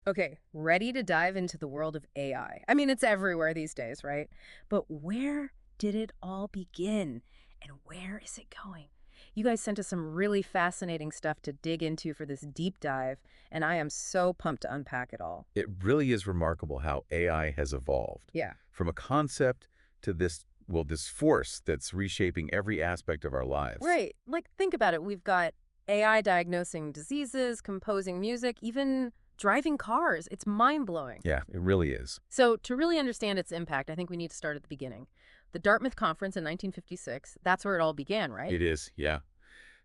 Okay, ready to dive into the world of AI. I mean, it's everywhere these days, right? But where did it all begin? And where is it going? You guys sent us some really fascinating stuff to dig into for this deep dive, and I am so pumped to unpack it all. It really is remarkable how AI has evolved Yeah. from a concept to this force that's reshaping every aspect of our lives. Right. Like, think about it. We've got AI diagnosing diseases, composing music, even driving cars. It's mind-blowing. Yeah, it really is. So, to really understand its impact, I think we need to start at the beginning. The Dartmouth Conference in 1956, that's where it all began, right? It is, yeah.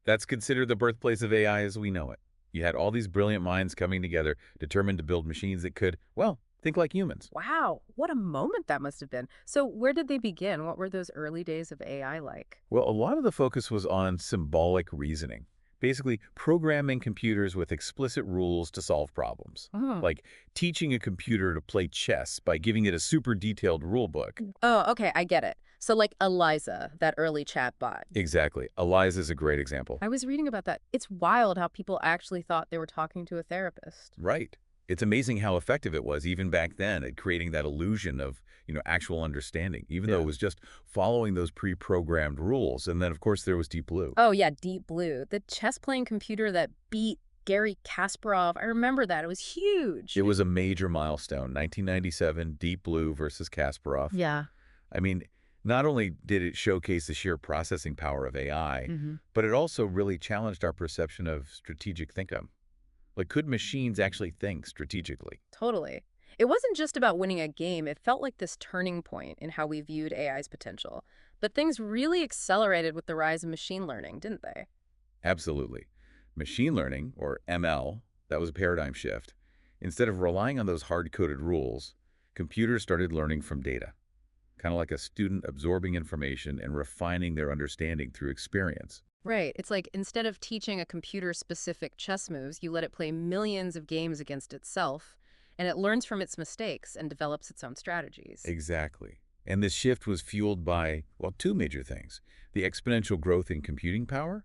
That's considered the birthplace of AI as we know it. You had all these brilliant minds coming together, determined to build machines that could, well, think like humans. Wow, what a moment that must have been. So, where did they begin? What were those early days of AI like? Well, a lot of the focus was on symbolic reasoning, basically programming computers with explicit rules to solve problems, Oh. like teaching a computer to play chess by giving it a super detailed rule book. Oh, okay, I get it. So, like Eliza, that early chat bot. Exactly. Eliza is a great example. I was reading about that. It's wild how people actually thought they were talking to a therapist. Right. It's amazing how effective it was even back then at creating that illusion of, actual understanding, even though Yeah. it was just following those pre-programmed rules. And then, of course, there was Deep Blue. Oh, yeah, Deep Blue, the chess playing computer that beat Gary Kasparov. I remember that. It was huge. It was a major milestone, 1997, Deep Blue versus Kasparov. Yeah. I mean, not only did it showcase the sheer processing power of AI, Hmm. but it also really challenged our perception of strategic thinking. Like, could machines actually think strategically? Totally. It wasn't just about winning a game. It felt like this turning point in how we viewed AI's potential. But things really accelerated with the rise of machine learning, didn't they? Absolutely. Machine learning, or ML, that was a paradigm shift. Instead of relying on those hard-coded rules, computers started learning from data, kind of like a student absorbing information and refining their understanding through experience. Right. It's like instead of teaching a computer specific chess moves, you let it play millions of games against itself, and it learns from its mistakes and develops its own strategies. Exactly. And this shift was fueled by, well, two major things: the exponential growth in computing power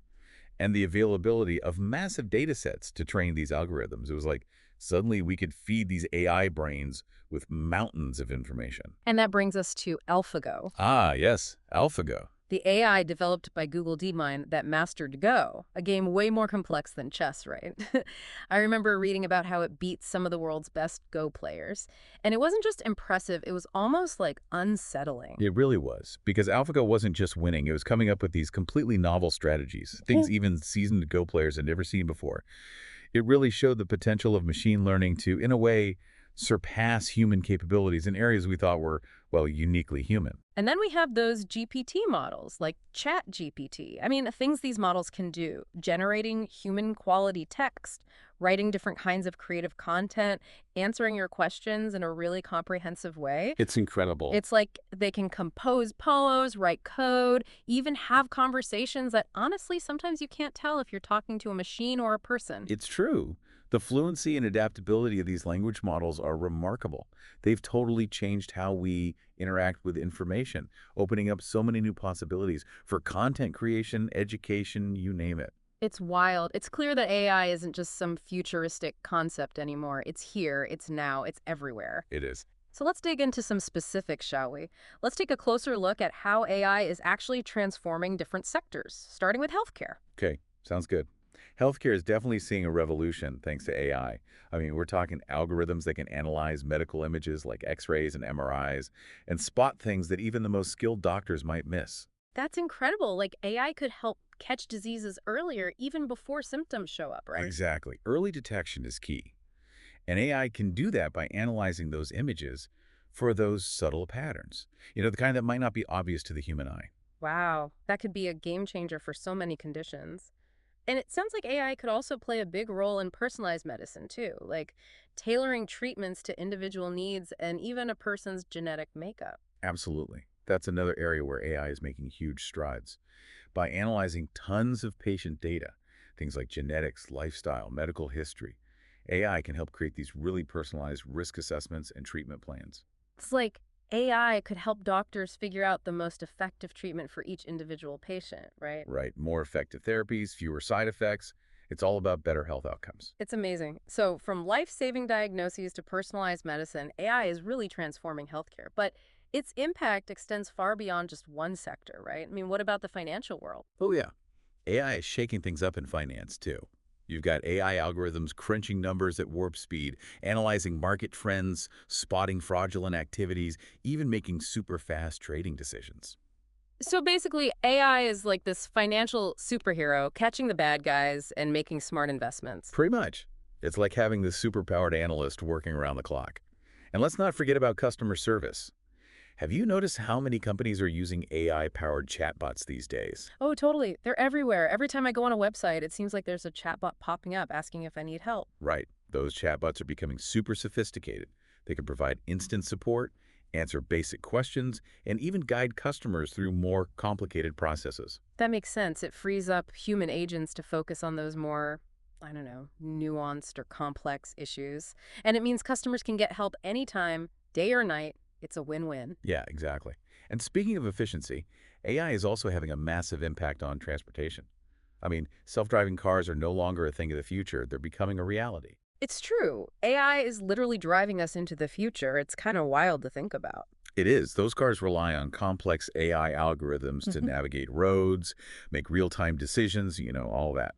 and the availability of massive data sets to train these algorithms. It was like suddenly we could feed these AI brains with mountains of information. And that brings us to AlphaGo, Ah, yes, AlphaGo. the AI developed by Google DeepMind that mastered Go, a game way more complex than chess, right? I remember reading about how it beat some of the world's best Go players. And it wasn't just impressive, it was almost like unsettling. It really was, because AlphaGo wasn't just winning, it was coming up with these completely novel strategies, Yeah. things even seasoned Go players had never seen before. It really showed the potential of machine learning to, in a way, surpass human capabilities in areas we thought were, well, uniquely human. And then we have those GPT models, like Chat GPT. I mean, things these models can do, generating human quality text, writing different kinds of creative content, answering your questions in a really comprehensive way. It's incredible. It's like they can compose poems, write code, even have conversations that honestly sometimes you can't tell if you're talking to a machine or a person. It's true. The fluency and adaptability of these language models are remarkable. They've totally changed how we interact with information, opening up so many new possibilities for content creation, education, you name it. It's wild. It's clear that AI isn't just some futuristic concept anymore. It's here, it's now, it's everywhere. It is. So let's dig into some specifics, shall we? Let's take a closer look at how AI is actually transforming different sectors, starting with healthcare. Okay, sounds good. Healthcare is definitely seeing a revolution thanks to AI. I mean, we're talking algorithms that can analyze medical images like X-rays and MRIs and spot things that even the most skilled doctors might miss. That's incredible. Like AI could help catch diseases earlier, even before symptoms show up, right? Exactly. Early detection is key. And AI can do that by analyzing those images for those subtle patterns, the kind that might not be obvious to the human eye. Wow, that could be a game changer for so many conditions. And it sounds like AI could also play a big role in personalized medicine, too, like tailoring treatments to individual needs and even a person's genetic makeup. Absolutely. That's another area where AI is making huge strides. By analyzing tons of patient data, things like genetics, lifestyle, medical history, AI can help create these really personalized risk assessments and treatment plans. It's like AI could help doctors figure out the most effective treatment for each individual patient, right? Right, more effective therapies, fewer side effects, It's all about better health outcomes. It's amazing. So, from life-saving diagnoses to personalized medicine, AI is really transforming healthcare. But its impact extends far beyond just one sector, right? I mean, what about the financial world? Oh, yeah. AI is shaking things up in finance, too. You've got AI algorithms crunching numbers at warp speed, analyzing market trends, spotting fraudulent activities, even making super fast trading decisions. So basically, AI is like this financial superhero catching the bad guys and making smart investments. Pretty much. It's like having this superpowered analyst working around the clock. And let's not forget about customer service. Have you noticed how many companies are using AI-powered chatbots these days? Oh, totally. They're everywhere. Every time I go on a website, it seems like there's a chatbot popping up asking if I need help. Right. Those chatbots are becoming super sophisticated. They can provide instant support, answer basic questions, and even guide customers through more complicated processes. That makes sense. It frees up human agents to focus on those more, I don't know, nuanced or complex issues. And it means customers can get help anytime, day or night. It's a win-win. Yeah, exactly. And speaking of efficiency, AI is also having a massive impact on transportation. I mean, self-driving cars are no longer a thing of the future. They're becoming a reality. It's true. AI is literally driving us into the future. It's kind of wild to think about. It is. Those cars rely on complex AI algorithms to navigate roads, make real-time decisions, all that.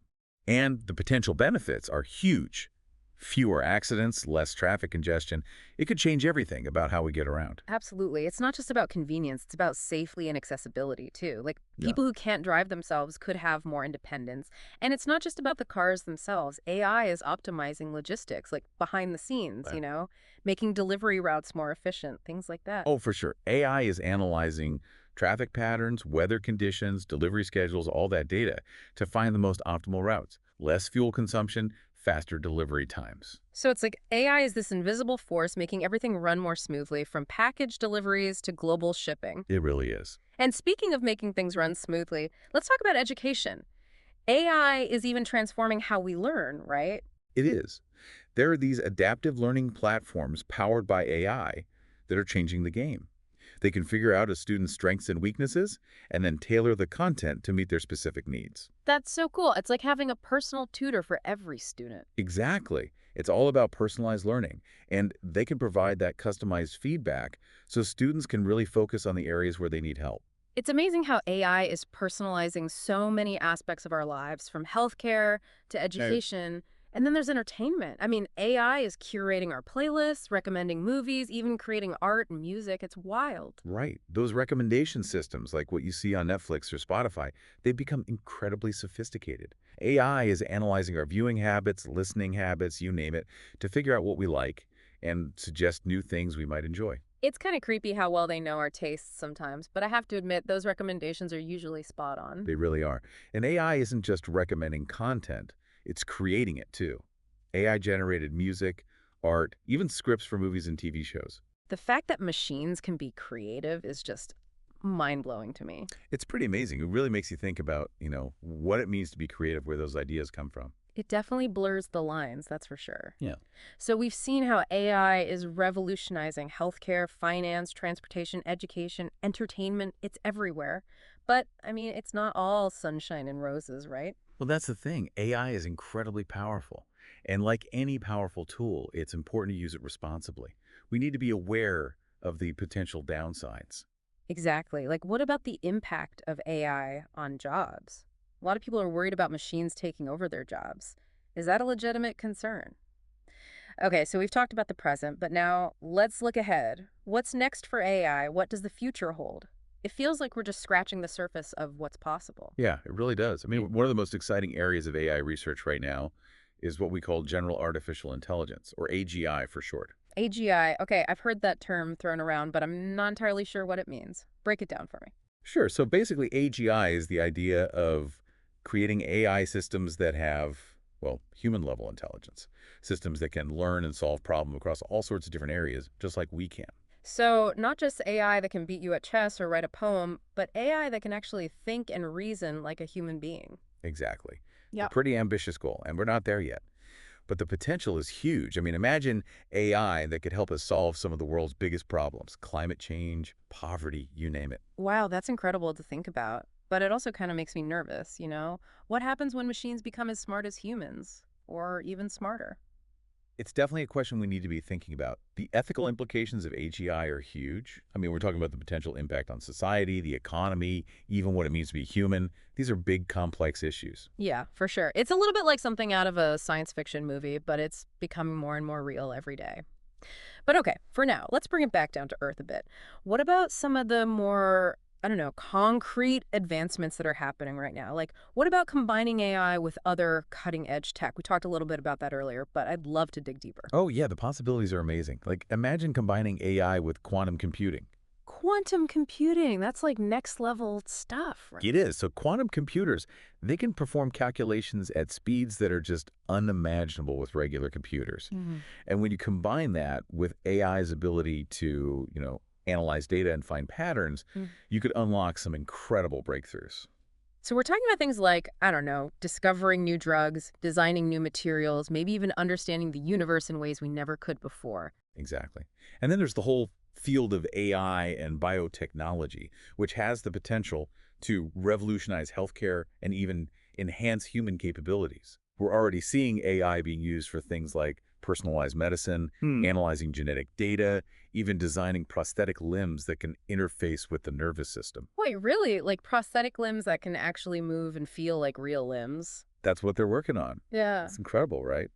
And the potential benefits are huge. Fewer accidents, less traffic congestion. It could change everything about how we get around. Absolutely. It's not just about convenience, it's about safety and accessibility too. Like Yeah. people who can't drive themselves could have more independence. And it's not just about the cars themselves. AI is optimizing logistics, like behind the scenes, Right. making delivery routes more efficient, things like that. Oh, for sure. AI is analyzing traffic patterns, weather conditions, delivery schedules, all that data to find the most optimal routes. Less fuel consumption, faster delivery times. So it's like AI is this invisible force making everything run more smoothly from package deliveries to global shipping. It really is. And speaking of making things run smoothly, let's talk about education. AI is even transforming how we learn, right? It is. There are these adaptive learning platforms powered by AI that are changing the game. They can figure out a student's strengths and weaknesses and then tailor the content to meet their specific needs. That's so cool. It's like having a personal tutor for every student. Exactly. It's all about personalized learning, and they can provide that customized feedback so students can really focus on the areas where they need help. It's amazing how AI is personalizing so many aspects of our lives, from healthcare to Right. education, and then there's entertainment. I mean, AI is curating our playlists, recommending movies, even creating art and music. It's wild. Right. Those recommendation systems, like what you see on Netflix or Spotify, they've become incredibly sophisticated. AI is analyzing our viewing habits, listening habits, you name it, to figure out what we like and suggest new things we might enjoy. It's kind of creepy how well they know our tastes sometimes, but I have to admit, those recommendations are usually spot on. They really are. And AI isn't just recommending content, it's creating it too. AI-generated music, art, even scripts for movies and TV shows. The fact that machines can be creative is just mind-blowing to me. It's pretty amazing. It really makes you think about, what it means to be creative, where those ideas come from. It definitely blurs the lines, that's for sure. Yeah. So we've seen how AI is revolutionizing healthcare, finance, transportation, education, entertainment. It's everywhere. But, I mean, it's not all sunshine and roses, right? Well, that's the thing. AI is incredibly powerful. And like any powerful tool, it's important to use it responsibly. We need to be aware of the potential downsides. Exactly. Like, what about the impact of AI on jobs? A lot of people are worried about machines taking over their jobs. Is that a legitimate concern? Okay, so we've talked about the present, but now let's look ahead. What's next for AI? What does the future hold? It feels like we're just scratching the surface of what's possible. Yeah, it really does. I mean, one of the most exciting areas of AI research right now is what we call general artificial intelligence, or AGI for short. AGI, okay, I've heard that term thrown around, but I'm not entirely sure what it means. Break it down for me. Sure. So basically, AGI is the idea of creating AI systems that have, well, human-level intelligence, systems that can learn and solve problems across all sorts of different areas, just like we can. So, not just AI that can beat you at chess or write a poem, but AI that can actually think and reason like a human being. Exactly. A Yep. pretty ambitious goal, and we're not there yet. But the potential is huge. I mean, imagine AI that could help us solve some of the world's biggest problems, climate change, poverty, you name it. Wow, that's incredible to think about. but it also kind of makes me nervous, you know? What happens when machines become as smart as humans, or even smarter? It's definitely a question we need to be thinking about. The ethical implications of AGI are huge. I mean, we're talking about the potential impact on society, the economy, even what it means to be human. These are big, complex issues. Yeah, for sure. It's a little bit like something out of a science fiction movie, but it's becoming more and more real every day. But okay, for now, let's bring it back down to earth a bit. What about some of the more, I don't know, concrete advancements that are happening right now? Like, what about combining AI with other cutting edge tech? We talked a little bit about that earlier, but I'd love to dig deeper. Oh, yeah, the possibilities are amazing. Like, imagine combining AI with quantum computing. Quantum computing, that's like next level stuff, right? It is. So quantum computers, they can perform calculations at speeds that are just unimaginable with regular computers. Mhm. And when you combine that with AI's ability to, analyze data and find patterns, Mm. you could unlock some incredible breakthroughs. So we're talking about things like, I don't know, discovering new drugs, designing new materials, maybe even understanding the universe in ways we never could before. Exactly. And then there's the whole field of AI and biotechnology, which has the potential to revolutionize healthcare and even enhance human capabilities. We're already seeing AI being used for things like personalized medicine, analyzing genetic data, even designing prosthetic limbs that can interface with the nervous system. Wait, really? Like prosthetic limbs that can actually move and feel like real limbs? That's what they're working on. Yeah. It's incredible, right?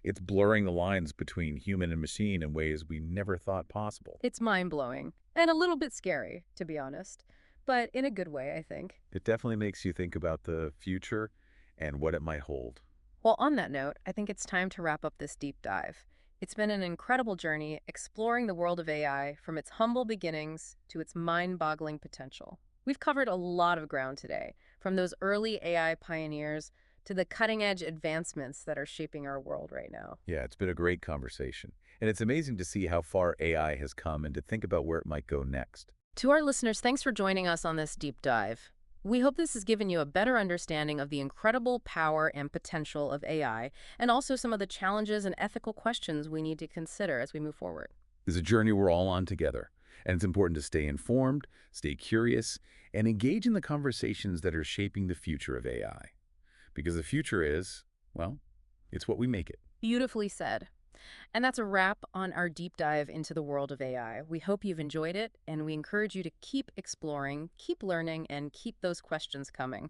It's blurring the lines between human and machine in ways we never thought possible. It's mind-blowing and a little bit scary, to be honest, but in a good way, I think. It definitely makes you think about the future and what it might hold. Well, on that note, I think it's time to wrap up this deep dive. It's been an incredible journey exploring the world of AI from its humble beginnings to its mind-boggling potential. We've covered a lot of ground today, from those early AI pioneers to the cutting-edge advancements that are shaping our world right now. Yeah, it's been a great conversation. And it's amazing to see how far AI has come and to think about where it might go next. To our listeners, thanks for joining us on this deep dive. We hope this has given you a better understanding of the incredible power and potential of AI, and also some of the challenges and ethical questions we need to consider as we move forward. It's a journey we're all on together. And it's important to stay informed, stay curious, and engage in the conversations that are shaping the future of AI. Because the future is, well, it's what we make it. Beautifully said. And that's a wrap on our deep dive into the world of AI. We hope you've enjoyed it, and we encourage you to keep exploring, keep learning, and keep those questions coming.